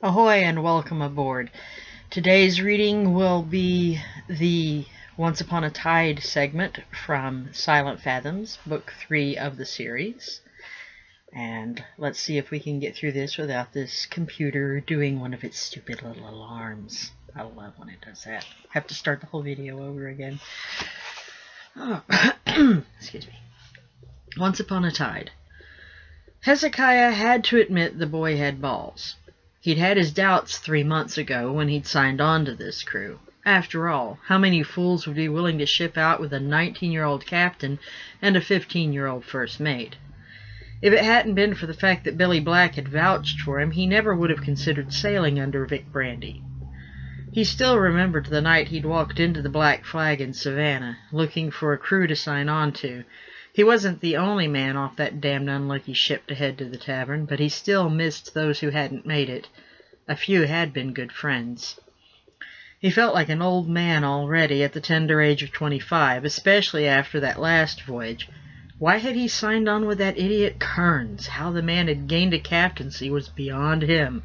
Ahoy and welcome aboard. Today's reading will be the Once Upon a Tide segment from Silent Fathoms, Book 3 of the series. And let's see if we can get through this without this computer doing one of its stupid little alarms. I love when it does that. I have to start the whole video over again. Oh. Excuse me. Once Upon a Tide. Hezekiah had to admit the boy had balls. He'd had his doubts 3 months ago when he'd signed on to this crew. After all, how many fools would be willing to ship out with a 19-year-old captain and a 15-year-old first mate? If it hadn't been for the fact that Billy Black had vouched for him, he never would have considered sailing under Vic Brandy. He still remembered the night he'd walked into the Black Flag in Savannah, looking for a crew to sign on to. He wasn't the only man off that damned unlucky ship to head to the tavern, but he still missed those who hadn't made it. A few had been good friends. He felt like an old man already at the tender age of 25, especially after that last voyage. Why had he signed on with that idiot Kearns? How the man had gained a captaincy was beyond him.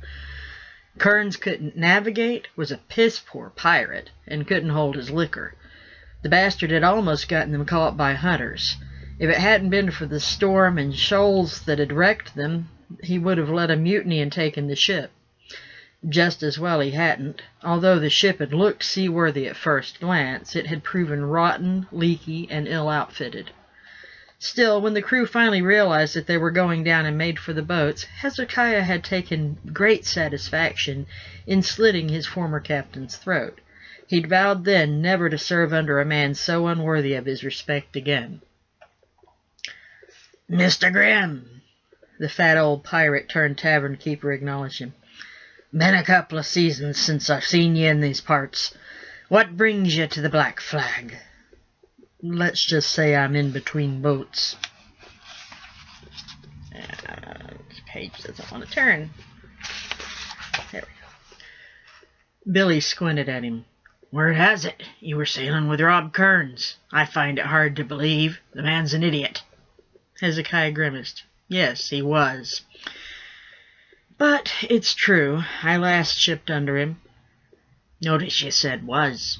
Kearns couldn't navigate, was a piss-poor pirate, and couldn't hold his liquor. The bastard had almost gotten them caught by hunters. If it hadn't been for the storm and shoals that had wrecked them, he would have led a mutiny and taken the ship. Just as well he hadn't. Although the ship had looked seaworthy at first glance, it had proven rotten, leaky, and ill-outfitted. Still, when the crew finally realized that they were going down and made for the boats, Hezekiah had taken great satisfaction in slitting his former captain's throat. He'd vowed then never to serve under a man so unworthy of his respect again. "Mr. Grimm," the fat old pirate-turned-tavern keeper acknowledged him. "Been a couple of seasons since I've seen you in these parts. What brings you to the Black Flag?" "Let's just say I'm in between boats." This page doesn't want to turn. There we go. Billy squinted at him. "Word has it, you were sailing with Rob Kearns. I find it hard to believe. The man's an idiot." Hezekiah grimaced. "Yes, he was. But it's true. I last shipped under him." "Notice you said was."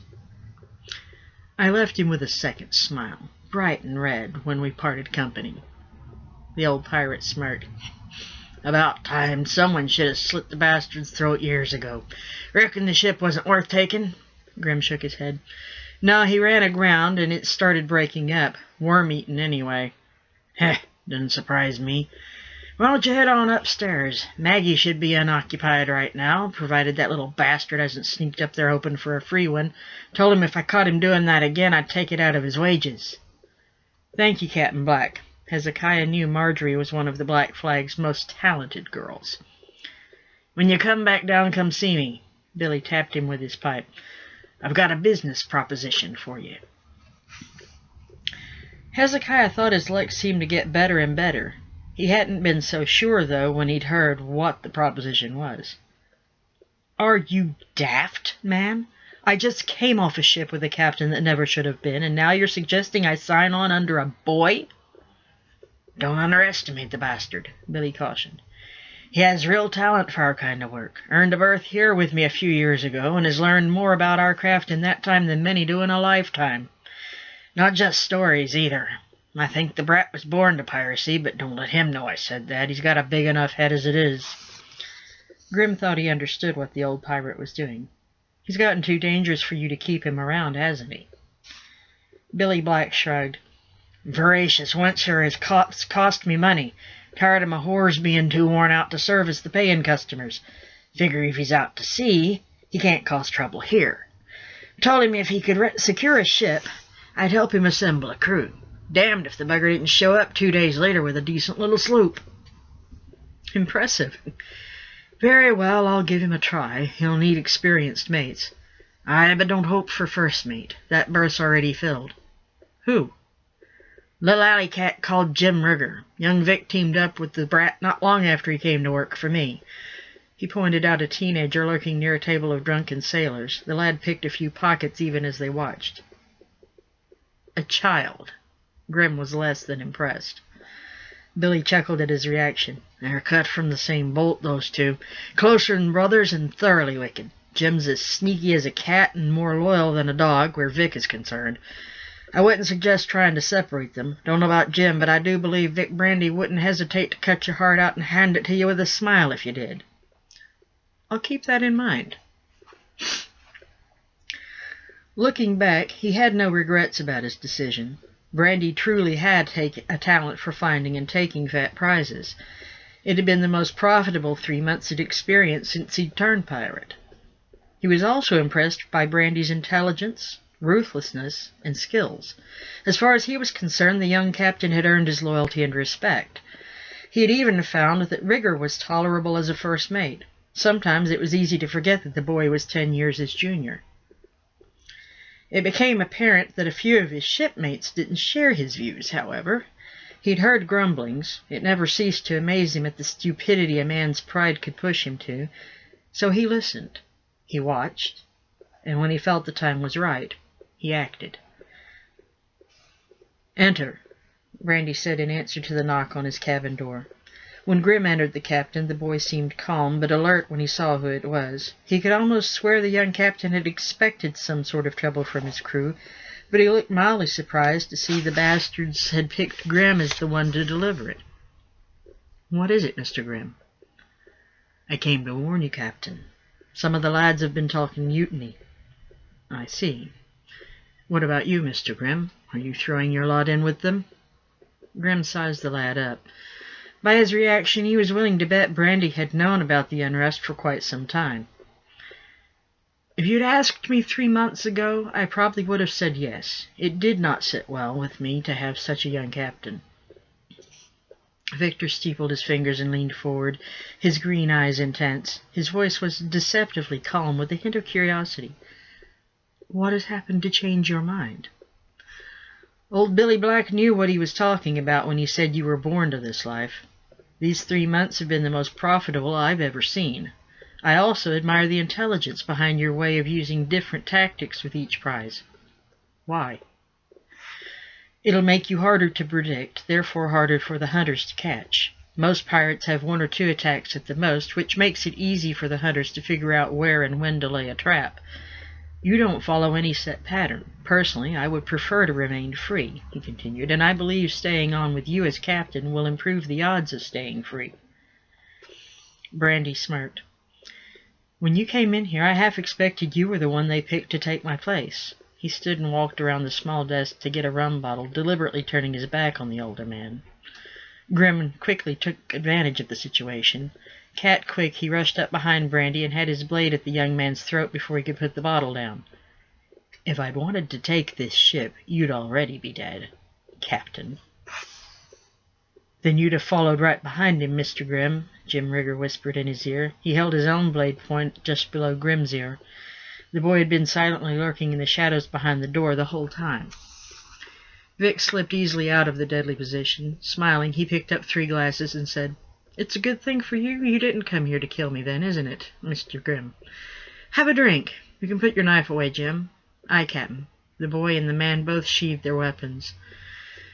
I left him with a second smile, bright and red, when we parted company. The old pirate smirked. "About time. Someone should have slit the bastard's throat years ago. Reckon the ship wasn't worth taking?" Grimm shook his head. "No, he ran aground, and it started breaking up. Worm-eaten, anyway." "Heh, doesn't surprise me. Why don't you head on upstairs? Maggie should be unoccupied right now, provided that little bastard hasn't sneaked up there hoping for a free one. Told him if I caught him doing that again, I'd take it out of his wages." "Thank you, Captain Black." Hezekiah knew Marjorie was one of the Black Flag's most talented girls. "When you come back down, come see me." Billy tapped him with his pipe. "I've got a business proposition for you." Hezekiah thought his luck seemed to get better and better. He hadn't been so sure, though, when he'd heard what the proposition was. "Are you daft, man? I just came off a ship with a captain that never should have been, and now you're suggesting I sign on under a boy?" "Don't underestimate the bastard," Billy cautioned. "He has real talent for our kind of work. Earned a berth here with me a few years ago, and has learned more about our craft in that time than many do in a lifetime. Not just stories, either. I think the brat was born to piracy, but don't let him know I said that. He's got a big enough head as it is." Grim thought he understood what the old pirate was doing. "He's gotten too dangerous for you to keep him around, hasn't he?" Billy Black shrugged. "Voracious wencher has cost me money. Tired of my whores being too worn out to service the paying customers. Figure if he's out to sea, he can't cause trouble here. Told him if he could secure a ship, I'd help him assemble a crew. Damned if the bugger didn't show up 2 days later with a decent little sloop." "Impressive." "Very well, I'll give him a try. He'll need experienced mates." "Aye, but don't hope for first mate. That berth's already filled." "Who?" "Little alley cat called Jim Rigger. Young Vic teamed up with the brat not long after he came to work for me." He pointed out a teenager lurking near a table of drunken sailors. The lad picked a few pockets even as they watched. "A child." Grim was less than impressed. Billy chuckled at his reaction. "They're cut from the same bolt, those two. Closer than brothers and thoroughly wicked. Jim's as sneaky as a cat and more loyal than a dog, where Vic is concerned. I wouldn't suggest trying to separate them. Don't know about Jim, but I do believe Vic Brandy wouldn't hesitate to cut your heart out and hand it to you with a smile if you did." "I'll keep that in mind." Looking back, he had no regrets about his decision. Brandy truly had a talent for finding and taking fat prizes. It had been the most profitable 3 months he'd experienced since he'd turned pirate. He was also impressed by Brandy's intelligence, ruthlessness, and skills. As far as he was concerned, the young captain had earned his loyalty and respect. He had even found that Rigger was tolerable as a first mate. Sometimes it was easy to forget that the boy was 10 years his junior. It became apparent that a few of his shipmates didn't share his views, however. He'd heard grumblings. It never ceased to amaze him at the stupidity a man's pride could push him to. So he listened. He watched. And when he felt the time was right, he acted. "Enter," Brandy said in answer to the knock on his cabin door. When Grim entered the captain, the boy seemed calm, but alert when he saw who it was. He could almost swear the young captain had expected some sort of trouble from his crew, but he looked mildly surprised to see the bastards had picked Grim as the one to deliver it. "What is it, Mr. Grim?" "I came to warn you, Captain. Some of the lads have been talking mutiny." "I see. What about you, Mr. Grim? Are you throwing your lot in with them?" Grim sized the lad up. By his reaction, he was willing to bet Brandy had known about the unrest for quite some time. "If you'd asked me 3 months ago, I probably would have said yes. It did not sit well with me to have such a young captain." Victor steepled his fingers and leaned forward, his green eyes intense. His voice was deceptively calm, with a hint of curiosity. "What has happened to change your mind?" "Old Billy Black knew what he was talking about when he said you were born to this life. These 3 months have been the most profitable I've ever seen. I also admire the intelligence behind your way of using different tactics with each prize." "Why?" "It'll make you harder to predict, therefore harder for the hunters to catch. Most pirates have 1 or 2 attacks at the most, which makes it easy for the hunters to figure out where and when to lay a trap. You don't follow any set pattern. Personally, I would prefer to remain free," he continued, "and I believe staying on with you as captain will improve the odds of staying free." Brandy smirked. "When you came in here, I half expected you were the one they picked to take my place." He stood and walked around the small desk to get a rum bottle, deliberately turning his back on the older man. Grim quickly took advantage of the situation. Cat quick, he rushed up behind Brandy and had his blade at the young man's throat before he could put the bottle down. "If I'd wanted to take this ship, you'd already be dead, Captain." "Then you'd have followed right behind him, Mr. Grim," Jim Rigger whispered in his ear. He held his own blade point just below Grim's ear. The boy had been silently lurking in the shadows behind the door the whole time. Vic slipped easily out of the deadly position. Smiling, he picked up 3 glasses and said, "It's a good thing for you you didn't come here to kill me then, isn't it, Mr. Grimm? Have a drink. You can put your knife away, Jim." "Aye, Captain." The boy and the man both sheathed their weapons.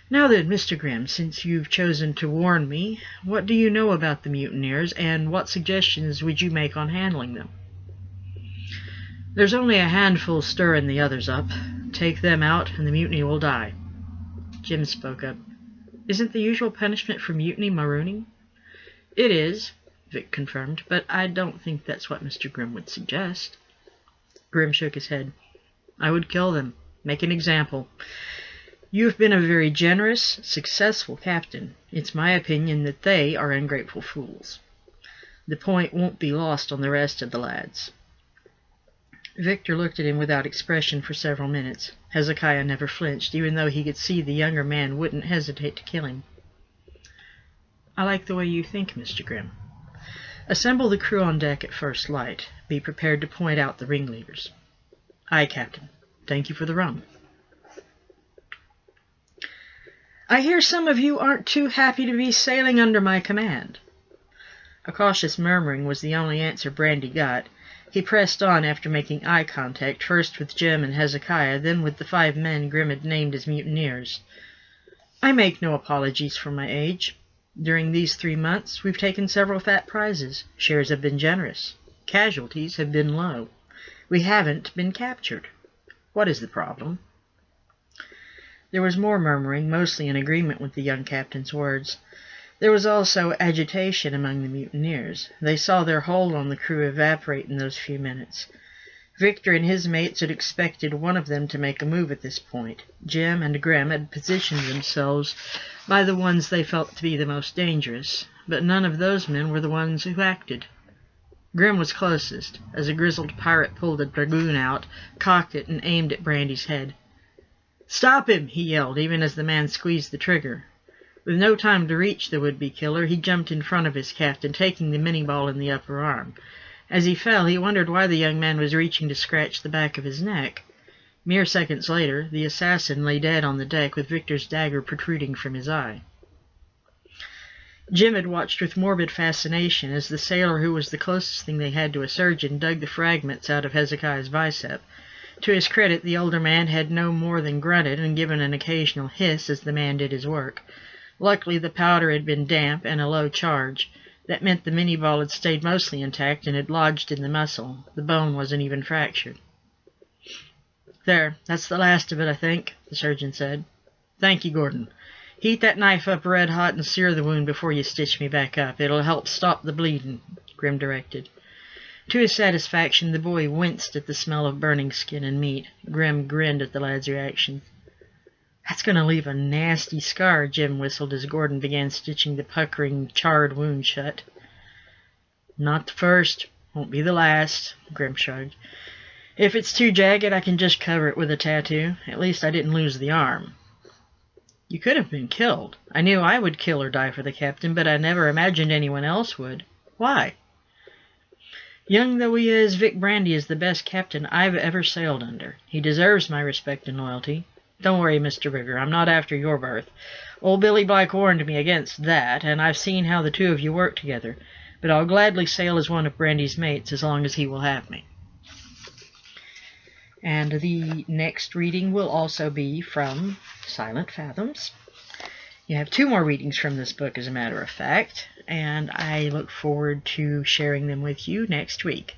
"Now then, Mr. Grimm, since you've chosen to warn me, what do you know about the mutineers, and what suggestions would you make on handling them?" "There's only a handful stirring the others up. Take them out, and the mutiny will die." Jim spoke up. "Isn't the usual punishment for mutiny marooning?" "It is," Vic confirmed, "but I don't think that's what Mr. Grimm would suggest." Grimm shook his head. "I would kill them. Make an example. You've been a very generous, successful captain. It's my opinion that they are ungrateful fools. The point won't be lost on the rest of the lads." Victor looked at him without expression for several minutes. Hezekiah never flinched, even though he could see the younger man wouldn't hesitate to kill him. "I like the way you think, Mr. Grimm. Assemble the crew on deck at first light. Be prepared to point out the ringleaders." "Aye, Captain. Thank you for the rum." "I hear some of you aren't too happy to be sailing under my command." A cautious murmuring was the only answer Brandy got. He pressed on after making eye contact, first with Jim and Hezekiah, then with the 5 men Grimm had named as mutineers. "I make no apologies for my age. During these 3 months, we've taken several fat prizes. Shares have been generous. Casualties have been low. We haven't been captured. What is the problem?" There was more murmuring, mostly in agreement with the young captain's words. There was also agitation among the mutineers. They saw their hold on the crew evaporate in those few minutes. Victor and his mates had expected one of them to make a move at this point. Jim and Grimm had positioned themselves by the ones they felt to be the most dangerous, but none of those men were the ones who acted. Grimm was closest, as a grizzled pirate pulled a dragoon out, cocked it, and aimed at Brandy's head. "Stop him!" he yelled, even as the man squeezed the trigger. With no time to reach the would-be killer, he jumped in front of his captain, taking the mini-ball in the upper arm. As he fell, he wondered why the young man was reaching to scratch the back of his neck. Mere seconds later, the assassin lay dead on the deck with Victor's dagger protruding from his eye. Jim had watched with morbid fascination as the sailor who was the closest thing they had to a surgeon dug the fragments out of Hezekiah's bicep. To his credit, the older man had no more than grunted and given an occasional hiss as the man did his work. Luckily, the powder had been damp and a low charge. That meant the mini-ball had stayed mostly intact and had lodged in the muscle. The bone wasn't even fractured. "There, that's the last of it, I think," the surgeon said. "Thank you, Gordon. Heat that knife up red hot and sear the wound before you stitch me back up. It'll help stop the bleeding," Grimm directed. To his satisfaction, the boy winced at the smell of burning skin and meat. Grimm grinned at the lad's reaction. "That's going to leave a nasty scar," Jim whistled as Gordon began stitching the puckering, charred wound shut. "Not the first. Won't be the last," Grimm shrugged. "If it's too jagged, I can just cover it with a tattoo. At least I didn't lose the arm." "You could have been killed. I knew I would kill or die for the captain, but I never imagined anyone else would. Why?" "Young though he is, Vic Brandy is the best captain I've ever sailed under. He deserves my respect and loyalty. Don't worry, Mr. Rigger, I'm not after your berth. Old Billy Black warned me against that, and I've seen how the 2 of you work together, but I'll gladly sail as one of Brandy's mates as long as he will have me." And the next reading will also be from Silent Fathoms. You have 2 more readings from this book, as a matter of fact, and I look forward to sharing them with you next week.